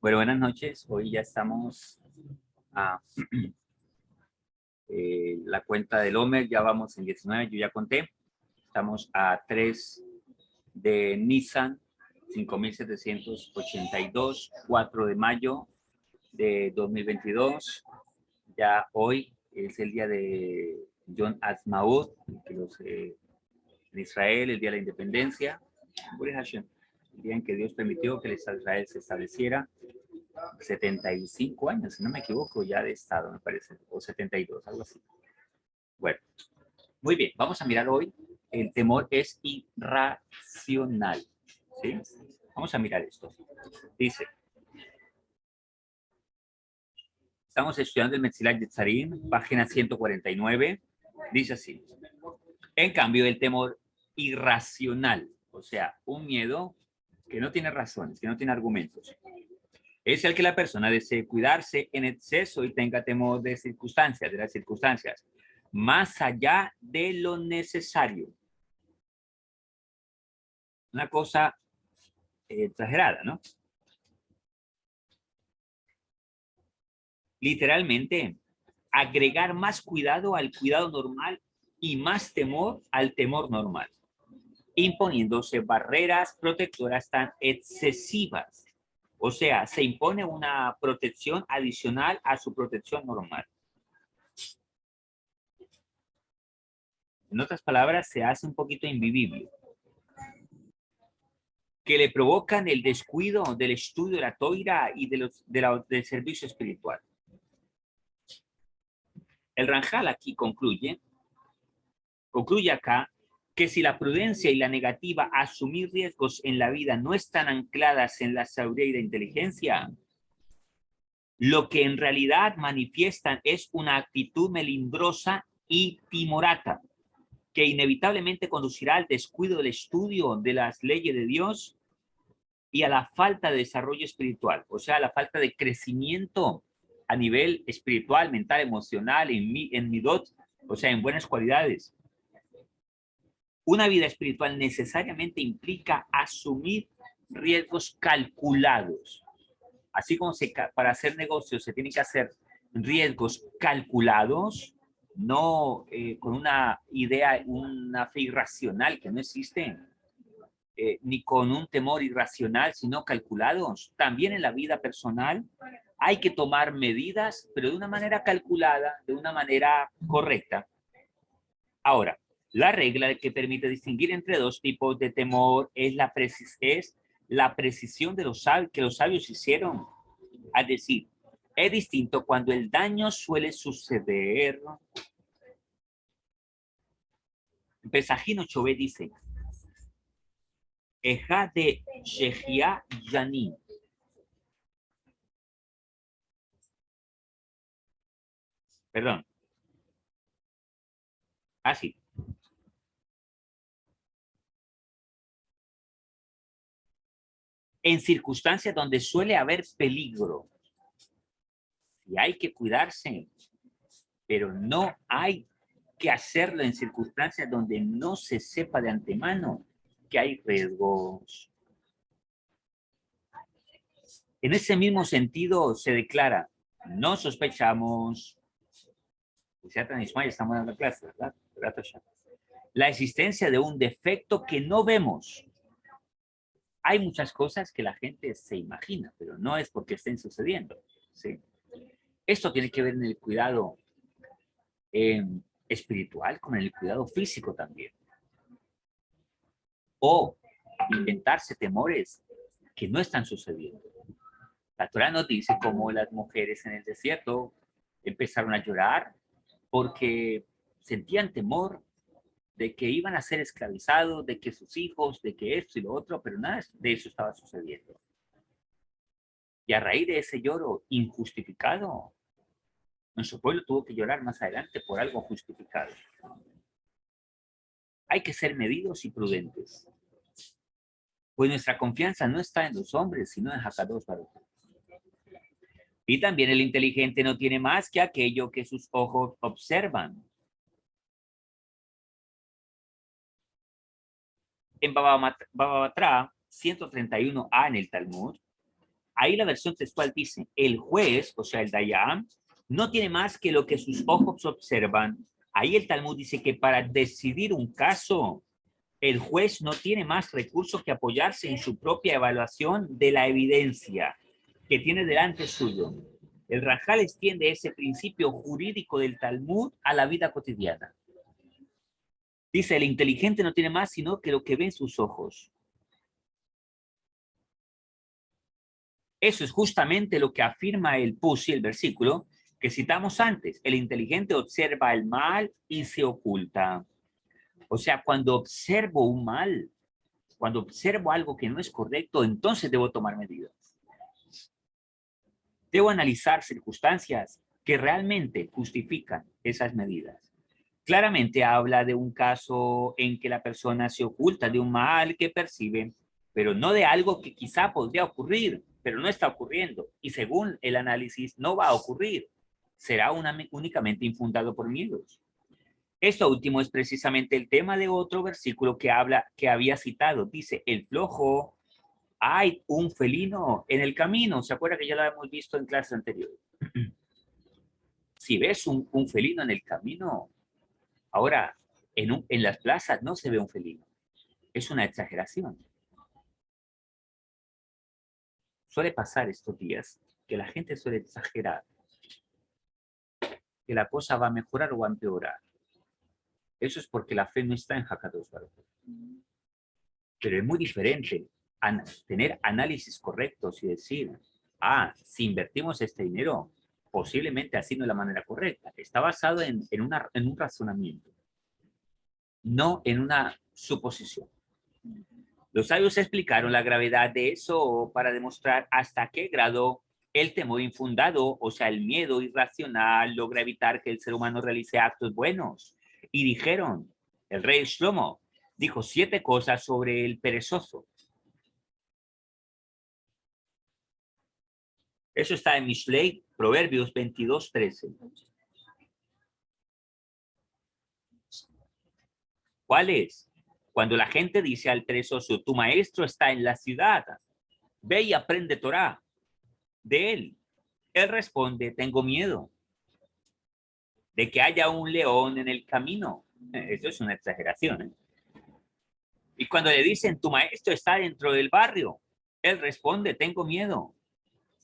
Bueno, buenas noches. Hoy ya estamos a la cuenta del Homer. Ya vamos en 19, yo ya conté. Estamos a 3 de Nissan, 5782, 4 de mayo de 2022. Ya hoy es el día de Yom Ha'atzmaut, en Israel, el día de la independencia. El día en que Dios permitió que Israel se estableciera. 75 años, si no me equivoco, ya de Estado, me parece, o 72, algo así. Bueno, muy bien, vamos a mirar hoy, el temor es irracional, ¿sí? Vamos a mirar esto. Dice, estamos estudiando el Metzilat Yetzarim, página 149, dice así, en cambio el temor irracional, o sea, un miedo que no tiene razones, que no tiene argumentos, es el que la persona desee cuidarse en exceso y tenga temor de circunstancias, de las circunstancias, más allá de lo necesario. Una cosa exagerada, ¿no? Literalmente, agregar más cuidado al cuidado normal y más temor al temor normal, imponiéndose barreras protectoras tan excesivas. O sea, se impone una protección adicional a su protección normal. En otras palabras, se hace un poquito invivible, que le provocan el descuido del estudio de la toira y del servicio espiritual. El Ranjal aquí concluye acá que si la prudencia y la negativa a asumir riesgos en la vida no están ancladas en la sabiduría y la inteligencia, lo que en realidad manifiestan es una actitud melindrosa y timorata, que inevitablemente conducirá al descuido del estudio de las leyes de Dios y a la falta de desarrollo espiritual, o sea, a la falta de crecimiento a nivel espiritual, mental, emocional, en midot, o sea, en buenas cualidades. Una vida espiritual necesariamente implica asumir riesgos calculados. Así como para hacer negocios se tienen que hacer riesgos calculados, no con una idea, una fe irracional que no existe, ni con un temor irracional, sino calculados. También en la vida personal hay que tomar medidas, pero de una manera calculada, de una manera correcta. Ahora, la regla que permite distinguir entre dos tipos de temor es la precisión de que los sabios hicieron. Es decir, es distinto cuando el daño suele suceder. Pesajino Chové dice, Eja de Shehia Yanin. Perdón. Así. En circunstancias donde suele haber peligro, y hay que cuidarse, pero no hay que hacerlo en circunstancias donde no se sepa de antemano que hay riesgos. En ese mismo sentido se declara, no sospechamos, estamos dando clase, ¿verdad? La existencia de un defecto que no vemos. Hay muchas cosas que la gente se imagina, pero no es porque estén sucediendo, ¿sí? Esto tiene que ver en el cuidado espiritual, con el cuidado físico también. O inventarse temores que no están sucediendo. La Torah nos dice cómo las mujeres en el desierto empezaron a llorar porque sentían temor de que iban a ser esclavizados, de que sus hijos, de que esto y lo otro, pero nada de eso estaba sucediendo. Y a raíz de ese lloro injustificado, nuestro pueblo tuvo que llorar más adelante por algo justificado. Hay que ser medidos y prudentes, pues nuestra confianza no está en los hombres, sino en Hakadosh Baruj Hu. Y también el inteligente no tiene más que aquello que sus ojos observan. En Baba Batra 131a en el Talmud, Ahí la versión textual dice, el juez, o sea, el Dayan, no tiene más que lo que sus ojos observan. Ahí el Talmud dice que para decidir un caso, el juez no tiene más recursos que apoyarse en su propia evaluación de la evidencia que tiene delante suyo. El Rajal extiende ese principio jurídico del Talmud a la vida cotidiana. Dice, el inteligente no tiene más sino que lo que ve en sus ojos. Eso es justamente lo que afirma el Pusi, el versículo que citamos antes. El inteligente observa el mal y se oculta. O sea, cuando observo un mal, cuando observo algo que no es correcto, entonces debo tomar medidas. Debo analizar circunstancias que realmente justifican esas medidas. Claramente habla de un caso en que la persona se oculta de un mal que percibe, pero no de algo que quizá podría ocurrir, pero no está ocurriendo. Y según el análisis, no va a ocurrir. Será únicamente infundado por miedos. Esto último es precisamente el tema de otro versículo que había citado. Dice, el flojo, hay un felino en el camino. ¿Se acuerda que ya lo habíamos visto en clase anterior? Si ves un felino en el camino, ahora en las plazas no se ve un felino. Es una exageración. Suele pasar estos días que la gente suele exagerar, que la cosa va a mejorar o va a empeorar. Eso es porque la fe no está en Hakadosh Baruj Hu. Pero es muy diferente tener análisis correctos y decir, si invertimos este dinero, posiblemente así no es la manera correcta. Está basado en un razonamiento, no en una suposición. Los sabios explicaron la gravedad de eso para demostrar hasta qué grado el temor infundado, o sea, el miedo irracional, logra evitar que el ser humano realice actos buenos. Y dijeron, el rey Shlomo dijo 7 cosas sobre el perezoso. Eso está en Mishlei, Proverbios 22:13. ¿Cuál es? Cuando la gente dice al perezoso, tu maestro está en la ciudad, ve y aprende Torah de él. Él responde, tengo miedo de que haya un león en el camino. Eso es una exageración, ¿eh? Y cuando le dicen, tu maestro está dentro del barrio, él responde, tengo miedo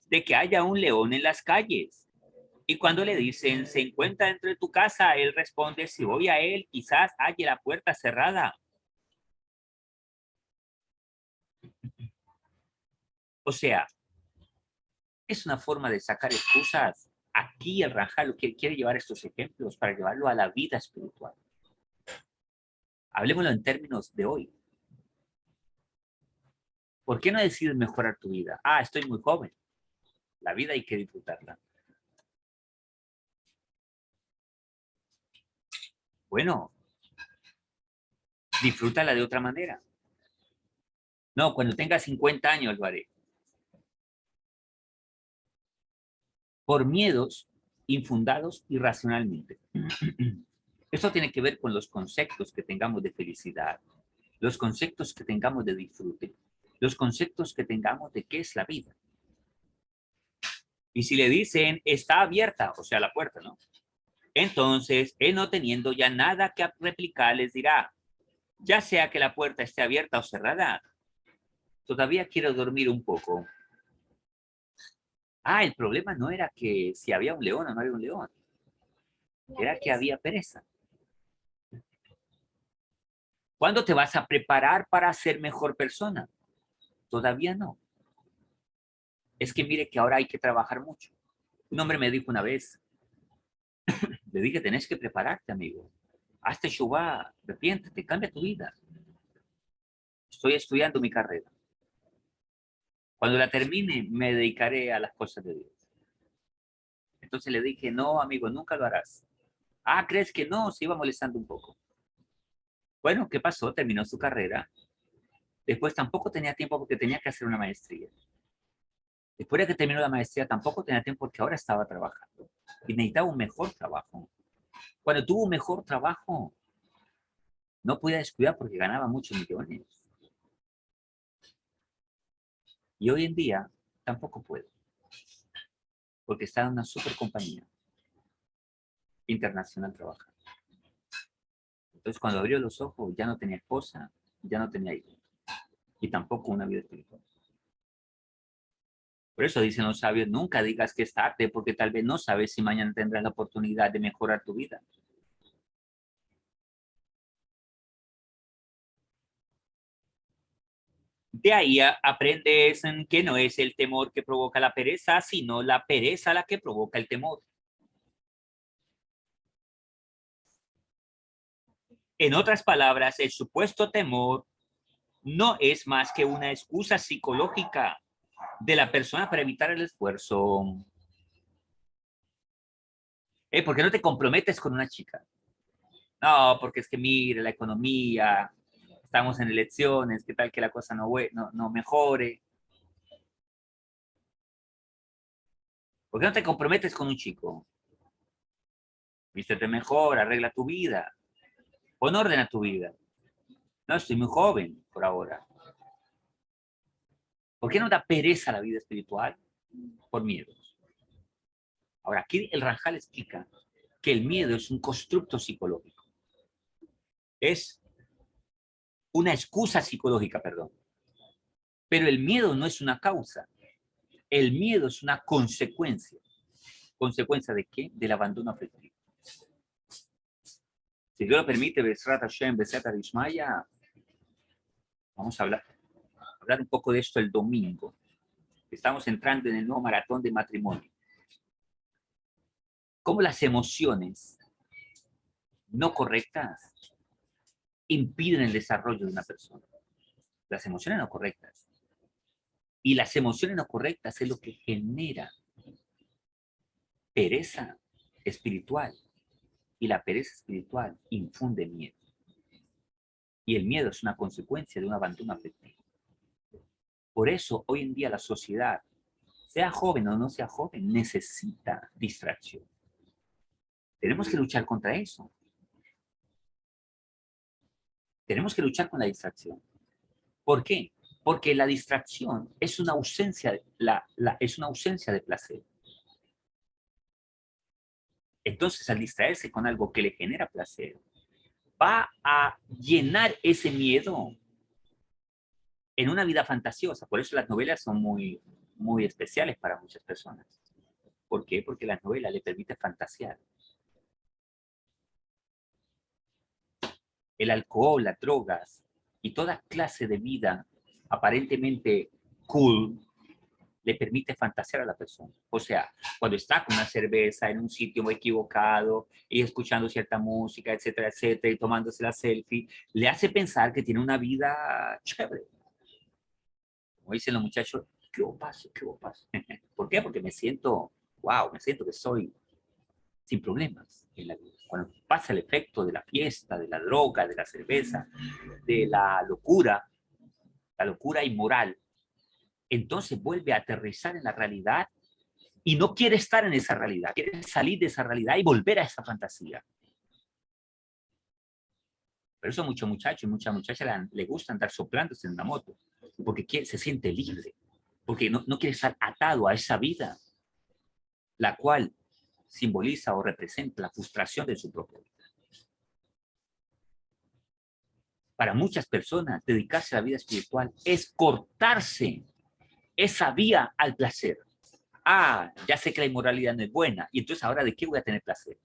de que haya un león en las calles. Y cuando le dicen, se encuentra dentro de tu casa, él responde, si voy a él, quizás haya la puerta cerrada. O sea, es una forma de sacar excusas. Aquí el Rajá lo que quiere llevar estos ejemplos para llevarlo a la vida espiritual. Hablemoslo en términos de hoy. ¿Por qué no decides mejorar tu vida? Estoy muy joven. La vida hay que disfrutarla. Bueno, disfrútala de otra manera. No, cuando tenga 50 años lo haré. Por miedos infundados irracionalmente. Esto tiene que ver con los conceptos que tengamos de felicidad, los conceptos que tengamos de disfrute, los conceptos que tengamos de qué es la vida. Y si le dicen, está abierta, o sea, la puerta, ¿no? Entonces, él no teniendo ya nada que replicar, les dirá, ya sea que la puerta esté abierta o cerrada, todavía quiero dormir un poco. El problema no era que si había un león o no había un león, era que había pereza. ¿Cuándo te vas a preparar para ser mejor persona? Todavía no. Es que mire que ahora hay que trabajar mucho. Un hombre me dijo una vez, le dije, tenés que prepararte, amigo. Hazte shuvá, arrepiéntete, cambia tu vida. Estoy estudiando mi carrera. Cuando la termine, me dedicaré a las cosas de Dios. Entonces le dije, no, amigo, nunca lo harás. ¿Crees que no? Se iba molestando un poco. Bueno, ¿qué pasó? Terminó su carrera. Después tampoco tenía tiempo porque tenía que hacer una maestría. Después de que terminó la maestría, tampoco tenía tiempo porque ahora estaba trabajando. Y necesitaba un mejor trabajo. Cuando tuvo un mejor trabajo, no podía descuidar porque ganaba muchos millones. Y hoy en día tampoco puede. Porque está en una super compañía internacional trabajando. Entonces, cuando abrió los ojos, ya no tenía esposa, ya no tenía hijos. Y tampoco una vida espiritual. Por eso dicen los sabios, nunca digas que es tarde, porque tal vez no sabes si mañana tendrás la oportunidad de mejorar tu vida. De ahí aprendes en que no es el temor que provoca la pereza, sino la pereza la que provoca el temor. En otras palabras, el supuesto temor no es más que una excusa psicológica de la persona para evitar el esfuerzo. ¿Por qué no te comprometes con una chica? No, porque es que mire la economía, estamos en elecciones, qué tal que la cosa no mejore. ¿Por qué no te comprometes con un chico? Vístete mejor, arregla tu vida, pon orden a tu vida. No, estoy muy joven por ahora. ¿Por qué no da pereza la vida espiritual? Por miedo. Ahora, aquí el Ranjal explica que el miedo es un constructo psicológico. Es una excusa psicológica, perdón. Pero el miedo no es una causa. El miedo es una consecuencia. ¿Consecuencia de qué? Del abandono afectivo. Si Dios lo permite, Besrat Hashem, Besrat Arishmaya, vamos a hablar un poco de esto el domingo. Estamos entrando en el nuevo maratón de matrimonio. ¿Cómo las emociones no correctas impiden el desarrollo de una persona? Las emociones no correctas. Y las emociones no correctas es lo que genera pereza espiritual. Y la pereza espiritual infunde miedo. Y el miedo es una consecuencia de un abandono afectivo. Por eso, hoy en día la sociedad, sea joven o no sea joven, necesita distracción. Tenemos que luchar contra eso. Tenemos que luchar con la distracción. ¿Por qué? Porque la distracción es una ausencia, es una ausencia de placer. Entonces, al distraerse con algo que le genera placer, va a llenar ese miedo en una vida fantasiosa. Por eso las novelas son muy especiales para muchas personas. ¿Por qué? Porque las novelas le permiten fantasear. El alcohol, las drogas y toda clase de vida aparentemente cool le permite fantasear a la persona. O sea, cuando está con una cerveza en un sitio muy equivocado y escuchando cierta música, etcétera, etcétera, y tomándose la selfie, le hace pensar que tiene una vida chévere. Como dicen los muchachos, ¿qué pasa? ¿Qué pasa? ¿Por qué? Porque me siento, wow, me siento que soy sin problemas en la vida. Cuando pasa el efecto de la fiesta, de la droga, de la cerveza, de la locura inmoral, entonces vuelve a aterrizar en la realidad y no quiere estar en esa realidad, quiere salir de esa realidad y volver a esa fantasía. Por eso muchos muchachos y muchas muchachas le gusta andar soplándose en una moto, porque se siente libre, porque no quiere estar atado a esa vida, la cual simboliza o representa la frustración de su propia vida. Para muchas personas, dedicarse a la vida espiritual es cortarse esa vía al placer. Ah, ya sé que la inmoralidad no es buena, y entonces ahora ¿de qué voy a tener placer?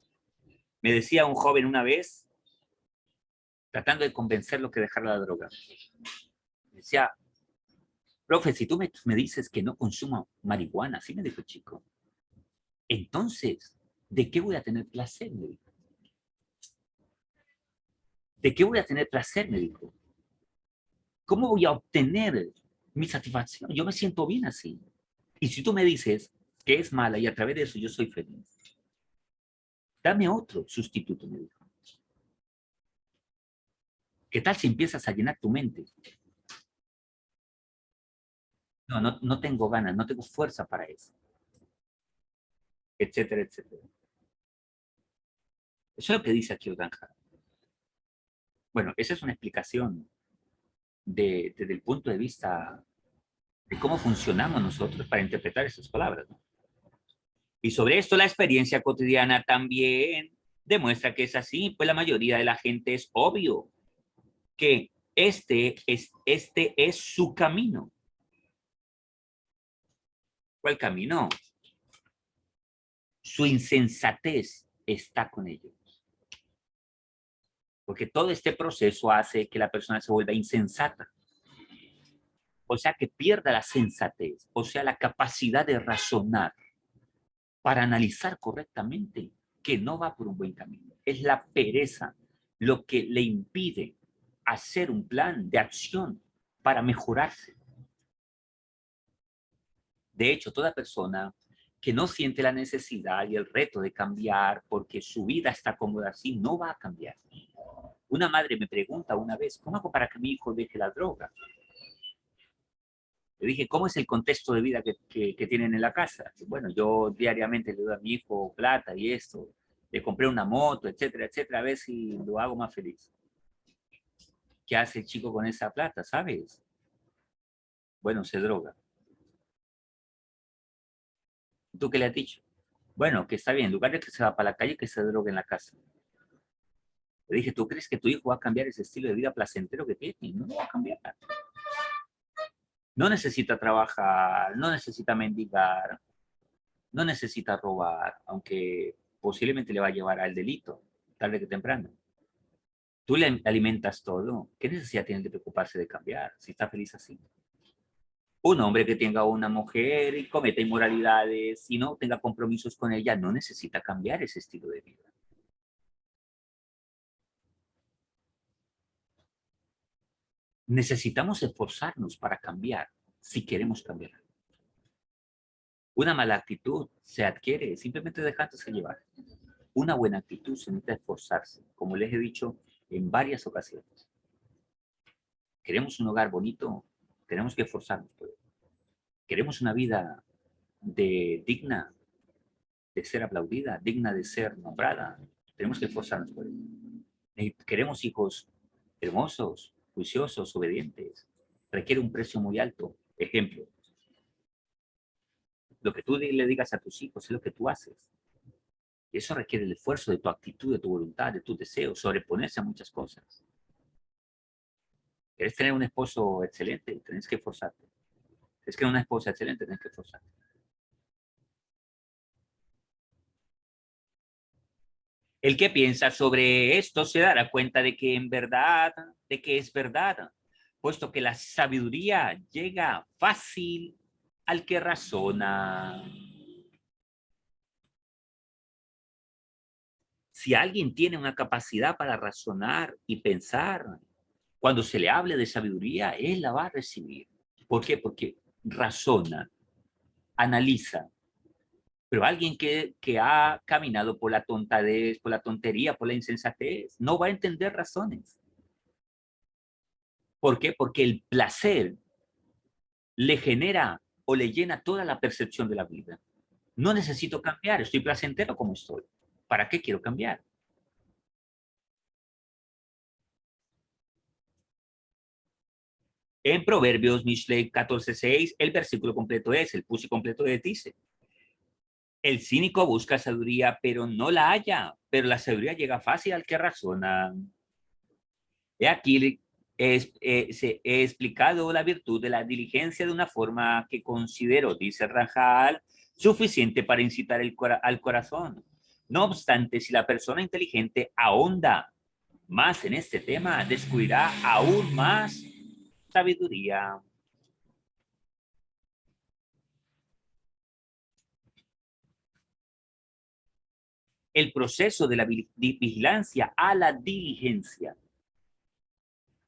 Me decía un joven una vez, tratando de convencerlo que dejara la droga. Me decía, profe, si tú me dices que no consumo marihuana, así me dijo el chico, entonces, ¿de qué voy a tener placer? Me dijo. ¿De qué voy a tener placer? Me dijo. ¿Cómo voy a obtener mi satisfacción? Yo me siento bien así. Y si tú me dices que es mala y a través de eso yo soy feliz, dame otro sustituto, me dijo. ¿Qué tal si empiezas a llenar tu mente? No tengo ganas, no tengo fuerza para eso, etcétera, etcétera. Eso es lo que dice aquí Otanja. Bueno, esa es una explicación desde el punto de vista de cómo funcionamos nosotros para interpretar esas palabras, ¿no? Y sobre esto la experiencia cotidiana también demuestra que es así, pues la mayoría de la gente es obvio que este es su camino. ¿Cuál camino? Su insensatez está con ellos. Porque todo este proceso hace que la persona se vuelva insensata. O sea, que pierda la sensatez, o sea, la capacidad de razonar para analizar correctamente que no va por un buen camino. Es la pereza lo que le impide hacer un plan de acción para mejorarse. De hecho, toda persona que no siente la necesidad y el reto de cambiar porque su vida está cómoda así, no va a cambiar. Una madre me pregunta una vez, ¿cómo hago para que mi hijo deje la droga? Le dije, ¿cómo es el contexto de vida que tienen en la casa? Bueno, yo diariamente le doy a mi hijo plata y esto, le compré una moto, etcétera, etcétera, a ver si lo hago más feliz. ¿Qué hace el chico con esa plata, sabes? Bueno, se droga. ¿Tú qué le has dicho? Bueno, que está bien, en lugar de que se va para la calle, que se drogue en la casa. Le dije, ¿tú crees que tu hijo va a cambiar ese estilo de vida placentero que tiene? No lo va a cambiar. No necesita trabajar, no necesita mendigar, no necesita robar, aunque posiblemente le va a llevar al delito, tarde que temprano. Tú le alimentas todo. ¿Qué necesidad tiene de preocuparse de cambiar si está feliz así? Un hombre que tenga una mujer y cometa inmoralidades y no tenga compromisos con ella no necesita cambiar ese estilo de vida. Necesitamos esforzarnos para cambiar si queremos cambiar. Una mala actitud se adquiere simplemente dejándose llevar. Una buena actitud se necesita esforzarse, como les he dicho en varias ocasiones. Queremos un hogar bonito, tenemos que esforzarnos por ello. Queremos una vida digna de ser aplaudida, digna de ser nombrada. Tenemos que esforzarnos por ello. Queremos hijos hermosos, juiciosos, obedientes. Requiere un precio muy alto. Ejemplo, lo que tú le digas a tus hijos es lo que tú haces. Y eso requiere el esfuerzo de tu actitud, de tu voluntad, de tus deseos, sobreponerse a muchas cosas. ¿Quieres tener un esposo excelente? Tienes que esforzarte. ¿Quieres tener una esposa excelente? Tienes que esforzarte. El que piensa sobre esto se dará cuenta de que en verdad, de que es verdad, puesto que la sabiduría llega fácil al que razona. Si alguien tiene una capacidad para razonar y pensar, cuando se le hable de sabiduría, él la va a recibir. ¿Por qué? Porque razona, analiza. Pero alguien que ha caminado por la tontadez, por la tontería, por la insensatez, no va a entender razones. ¿Por qué? Porque el placer le genera o le llena toda la percepción de la vida. No necesito cambiar, estoy placentero como estoy. ¿Para qué quiero cambiar? En Proverbios, Mishlei 14:6, el versículo completo es, el puse completo dice, el cínico busca sabiduría, pero no la halla, pero la sabiduría llega fácil al que razona. He aquí se he explicado la virtud de la diligencia de una forma que considero, dice Rajal, suficiente para incitar al corazón. No obstante, si la persona inteligente ahonda más en este tema, descubrirá aún más sabiduría. El proceso de la vigilancia a la diligencia.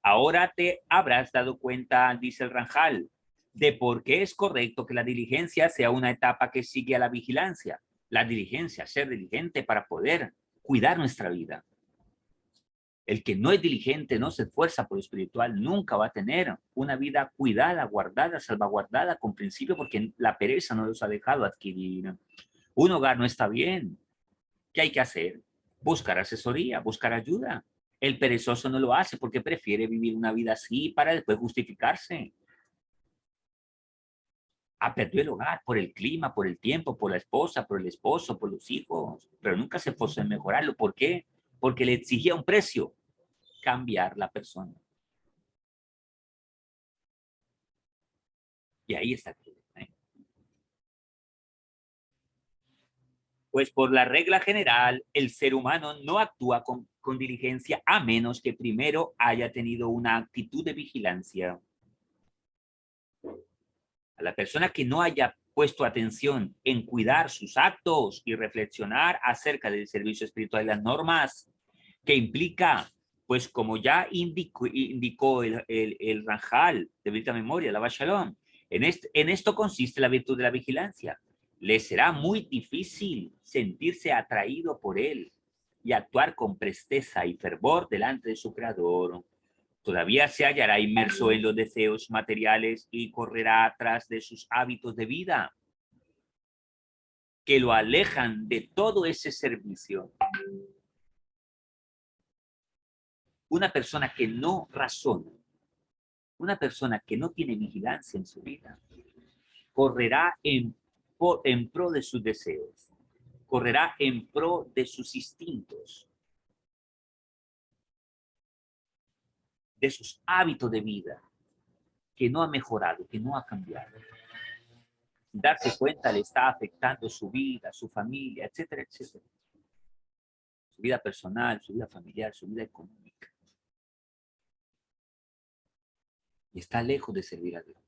Ahora te habrás dado cuenta, dice el Ranjal, de por qué es correcto que la diligencia sea una etapa que sigue a la vigilancia. La diligencia, ser diligente para poder cuidar nuestra vida. El que no es diligente, no se esfuerza por lo espiritual, nunca va a tener una vida cuidada, guardada, salvaguardada con principio, porque la pereza no los ha dejado adquirir. Un hogar no está bien. ¿Qué hay que hacer? Buscar asesoría, buscar ayuda. El perezoso no lo hace porque prefiere vivir una vida así para después justificarse. perdió el hogar por el clima, por el tiempo, por la esposa, por el esposo, por los hijos, pero nunca se esforzó en mejorarlo. ¿Por qué? Porque le exigía un precio, cambiar la persona. Y ahí está el problema, ¿eh? Pues por la regla general, el ser humano no actúa con diligencia a menos que primero haya tenido una actitud de vigilancia. A la persona que no haya puesto atención en cuidar sus actos y reflexionar acerca del servicio espiritual y las normas que implica, pues como ya indicó el Ranjal de Bendita Memoria, la Shalom, en esto consiste la virtud de la vigilancia. Le será muy difícil sentirse atraído por él y actuar con presteza y fervor delante de su creador. Todavía se hallará inmerso en los deseos materiales y correrá atrás de sus hábitos de vida que lo alejan de todo ese servicio. Una persona que no razona, una persona que no tiene vigilancia en su vida, correrá en pro de sus deseos, correrá en pro de sus instintos, de sus hábitos de vida, que no ha mejorado, que no ha cambiado. Darse cuenta le está afectando su vida, su familia, etcétera, etcétera. Su vida personal, su vida familiar, su vida económica. Y está lejos de servir a Dios.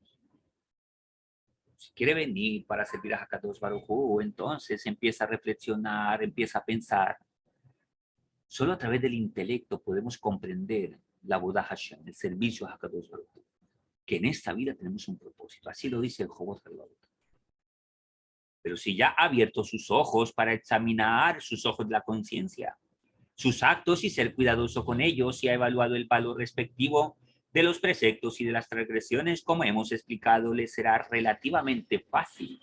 Si quiere venir para servir a Hakadosh Baruj Hu, entonces empieza a reflexionar, empieza a pensar. Solo a través del intelecto podemos comprender la Boda Hashem, el servicio a Hakadosh Baruj Hu, que en esta vida tenemos un propósito. Así lo dice el Jobot Halot. Pero si ya ha abierto sus ojos para examinar sus ojos de la conciencia, sus actos y ser cuidadoso con ellos, y ha evaluado el valor respectivo de los preceptos y de las transgresiones, como hemos explicado, le será relativamente fácil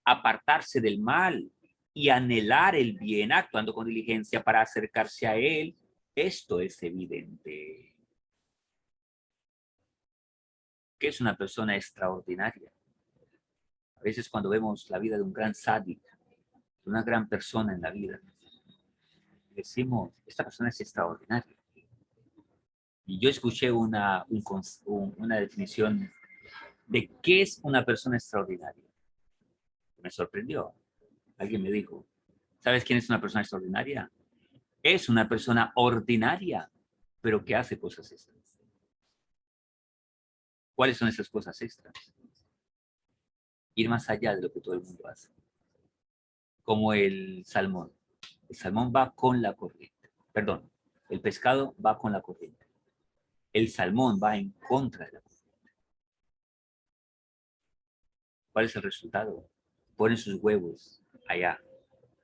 apartarse del mal y anhelar el bien, actuando con diligencia para acercarse a él. Esto es evidente. Que es una persona extraordinaria. A veces cuando vemos la vida de un gran sádic, de una gran persona en la vida, decimos, esta persona es extraordinaria. Y yo escuché una definición de qué es una persona extraordinaria. Me sorprendió. Alguien me dijo, ¿sabes quién es una persona extraordinaria? Es una persona ordinaria, pero que hace cosas extras. ¿Cuáles son esas cosas extras? Ir más allá de lo que todo el mundo hace. Como el salmón. El salmón va con la corriente. Perdón, el pescado va con la corriente. El salmón va en contra de la corriente. ¿Cuál es el resultado? Ponen sus huevos allá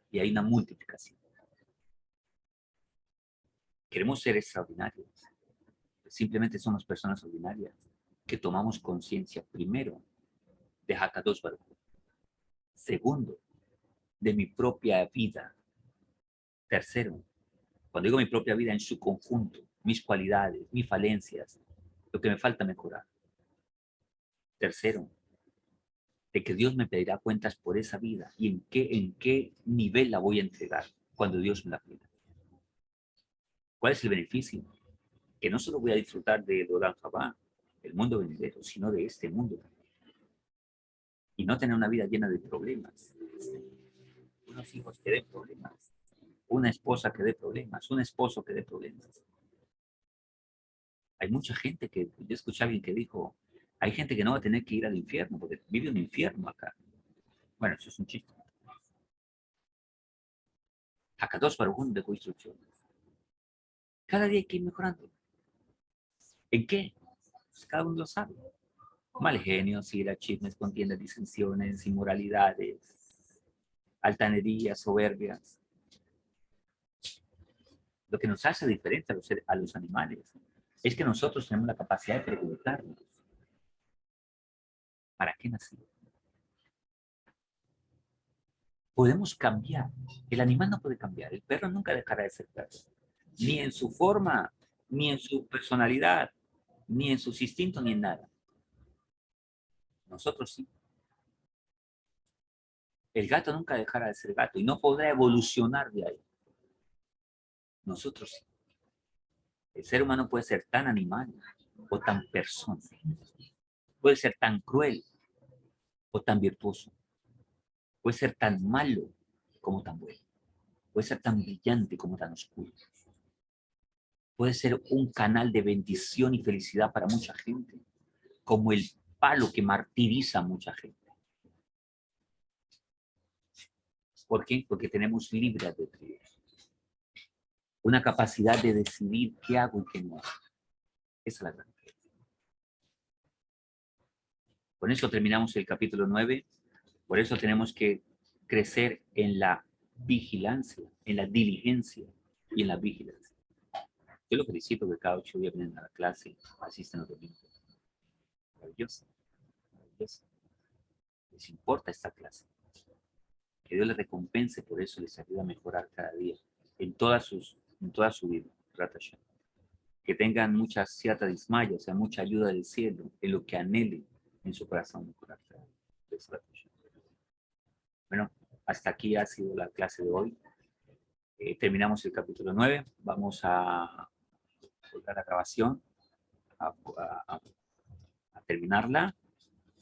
y hay una multiplicación. Queremos ser extraordinarios. Simplemente somos personas ordinarias que tomamos conciencia, primero, de Hakadosh Baruj Hu. Segundo, de mi propia vida. Tercero, cuando digo mi propia vida en su conjunto, mis cualidades, mis falencias, lo que me falta mejorar. Tercero, de que Dios me pedirá cuentas por esa vida y en qué nivel la voy a entregar cuando Dios me la pida. ¿Cuál es el beneficio? Que no solo voy a disfrutar de Olam Jabá, el mundo venidero, sino de este mundo también. Y no tener una vida llena de problemas. Unos hijos que den problemas, una esposa que dé problemas, un esposo que dé problemas. Hay mucha gente que, yo escuché a alguien que dijo, hay gente que no va a tener que ir al infierno, porque vive un infierno acá. Bueno, eso es un chiste. Hakadosh Baruj Hu dejó instrucciones. Cada día hay que ir mejorando. ¿En qué? Pues cada uno lo sabe. Mal genio, ira, chismes, contiendas, disensiones, inmoralidades, altanerías, soberbias. Lo que nos hace diferente a los animales es que nosotros tenemos la capacidad de preguntarnos, ¿para qué nací? Podemos cambiar. El animal no puede cambiar. El perro nunca dejará de ser perro. Ni en su forma, ni en su personalidad, ni en sus instintos, ni en nada. Nosotros sí. El gato nunca dejará de ser gato y no podrá evolucionar de ahí. Nosotros sí. El ser humano puede ser tan animal o tan persona. Puede ser tan cruel o tan virtuoso. Puede ser tan malo como tan bueno. Puede ser tan brillante como tan oscuro. Puede ser un canal de bendición y felicidad para mucha gente, como el palo que martiriza a mucha gente. ¿Por qué? Porque tenemos libre albedrío. Una capacidad de decidir qué hago y qué no hago. Esa es la gran. Con eso terminamos el capítulo 9. Por eso tenemos que crecer en la vigilancia, en la diligencia y en la vigilancia. Yo lo felicito que cada 8 días vienen a la clase, asisten los domingos. Maravilloso, maravilloso. Les importa esta clase. Que Dios les recompense por eso, les ayuda a mejorar cada día, en toda su vida. Que tengan mucha siata dismaya, o sea, mucha ayuda del cielo, en lo que anhelen en su corazón mejorar cada día. Bueno, hasta aquí ha sido la clase de hoy. Terminamos el capítulo 9. Vamos a volver la grabación, a, a, a terminarla.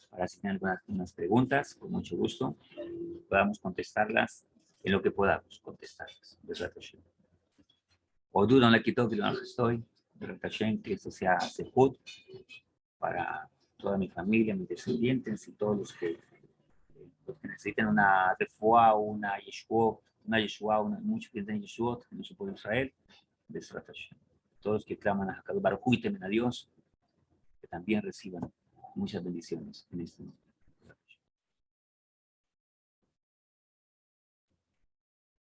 Para si tienen algunas preguntas, con mucho gusto, podamos contestarlas en lo que podamos contestarlas. O dudan la quito que lo estoy, que esto sea sejud para toda mi familia, mis descendientes y todos los que necesiten una refuá, una yeshua, muchos que tienen yeshua en su pueblo Israel, todos los que claman a Hakadosh Baruj Hu y temen a Dios, que también reciban muchas bendiciones en este momento.